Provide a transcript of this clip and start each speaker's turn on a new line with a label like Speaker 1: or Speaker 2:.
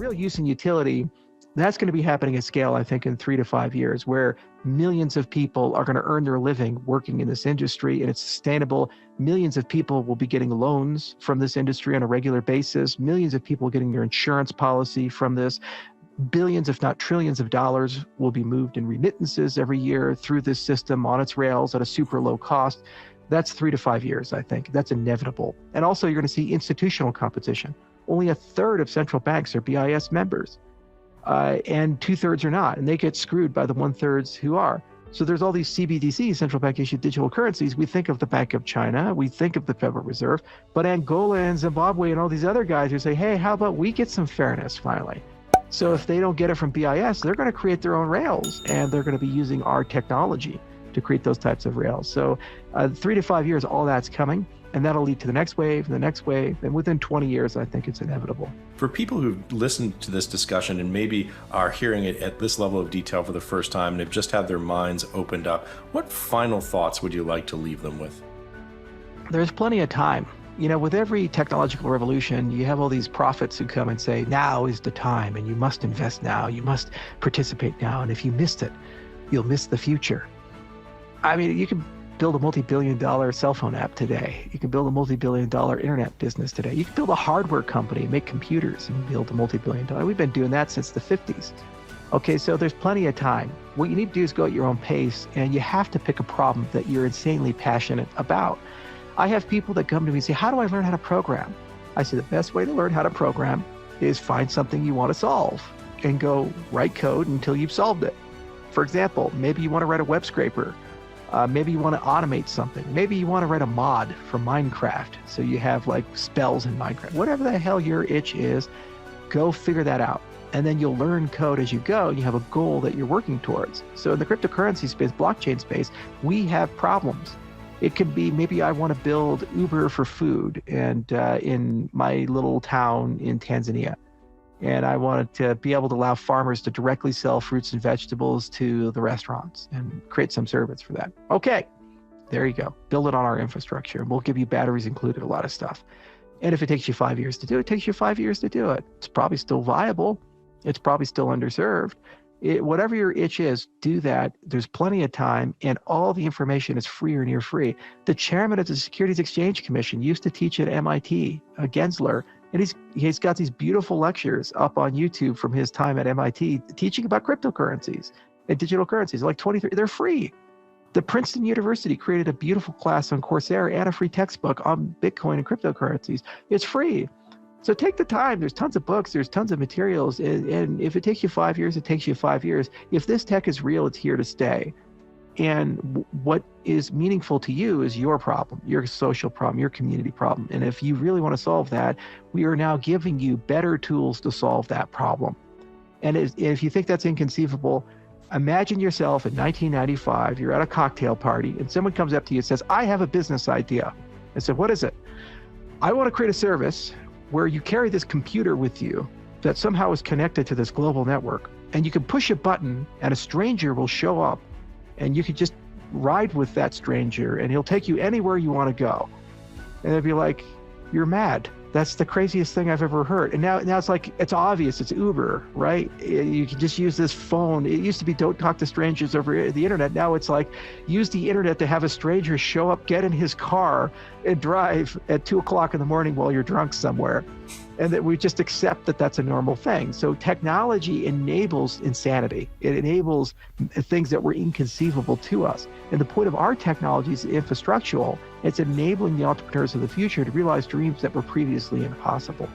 Speaker 1: real use and utility, that's going to be happening at scale, I think, in 3 to 5 years, where millions of people are going to earn their living working in this industry, and it's sustainable. Millions of people will be getting loans from this industry on a regular basis. Millions of people getting their insurance policy from this. Billions, if not trillions of dollars will be moved in remittances every year through this system on its rails at a super low cost. That's 3 to 5 years, I think. That's inevitable. And also, you're going to see institutional competition. Only a third of central banks are BIS members. And 2/3 are not, and they get screwed by the 1/3 who are. So there's all these CBDCs, central bank issued digital currencies. We think of the Bank of China, we think of the Federal Reserve, but Angola and Zimbabwe and all these other guys who say, hey, how about we get some fairness finally? So if they don't get it from BIS, they're going to create their own rails, and they're going to be using our technology to create those types of rails. So 3 to 5 years, all that's coming. And that'll lead to the next wave, and the next wave. And within 20 years, I think it's inevitable.
Speaker 2: For people who've listened to this discussion and maybe are hearing it at this level of detail for the first time, and have just had their minds opened up, what final thoughts would you like to leave them with?
Speaker 1: There's plenty of time. You know, with every technological revolution, you have all these prophets who come and say, now is the time, and you must invest now, you must participate now. And if you missed it, you'll miss the future. I mean, you can build a multi-billion-dollar cell phone app today. You can build a multi-billion-dollar internet business today. You can build a hardware company, make computers, and build a multi-billion-dollar. We've been doing that since the 50s. Okay, so there's plenty of time. What you need to do is go at your own pace, and you have to pick a problem that you're insanely passionate about. I have people that come to me and say, how do I learn how to program? I say the best way to learn how to program is find something you want to solve and go write code until you've solved it. For example, maybe you want to write a web scraper. Maybe you want to automate something. Maybe you want to write a mod for Minecraft, so you have like spells in Minecraft. Whatever the hell your itch is, go figure that out. And then you'll learn code as you go, and you have a goal that you're working towards. So in the cryptocurrency space, blockchain space, we have problems. It could be, maybe I want to build Uber for food and in my little town in Tanzania. And I wanted to be able to allow farmers to directly sell fruits and vegetables to the restaurants and create some service for that. Okay, there you go. Build it on our infrastructure, and we'll give you batteries included, a lot of stuff. And if it takes you 5 years to do it, it takes you 5 years to do it. It's probably still viable. It's probably still underserved. Whatever your itch is, do that. There's plenty of time, and all the information is free or near free. The chairman of the Securities Exchange Commission used to teach at MIT, Gensler, and he's got these beautiful lectures up on YouTube from his time at MIT teaching about cryptocurrencies and digital currencies, like 23, they're free. The Princeton University created a beautiful class on Coursera and a free textbook on Bitcoin and cryptocurrencies. It's free. So take the time. There's tons of books, there's tons of materials. And if it takes you 5 years, it takes you 5 years. If this tech is real, it's here to stay. And what is meaningful to you is your problem, your social problem, your community problem. And if you really want to solve that, we are now giving you better tools to solve that problem. And if you think that's inconceivable, imagine yourself in 1995, you're at a cocktail party, and someone comes up to you and says, I have a business idea. I said, what is it? I want to create a service where you carry this computer with you that somehow is connected to this global network. And you can push a button and a stranger will show up, and you could just ride with that stranger and he'll take you anywhere you want to go. And they'd be like, you're mad. That's the craziest thing I've ever heard. And now it's like, it's obvious, it's Uber, right? You can just use this phone. It used to be don't talk to strangers over the internet. Now it's like, use the internet to have a stranger show up, get in his car and drive at 2 o'clock in the morning while you're drunk somewhere. And that we just accept that that's a normal thing. So technology enables insanity. It enables things that were inconceivable to us. And the point of our technology is infrastructural. It's enabling the entrepreneurs of the future to realize dreams that were previously impossible.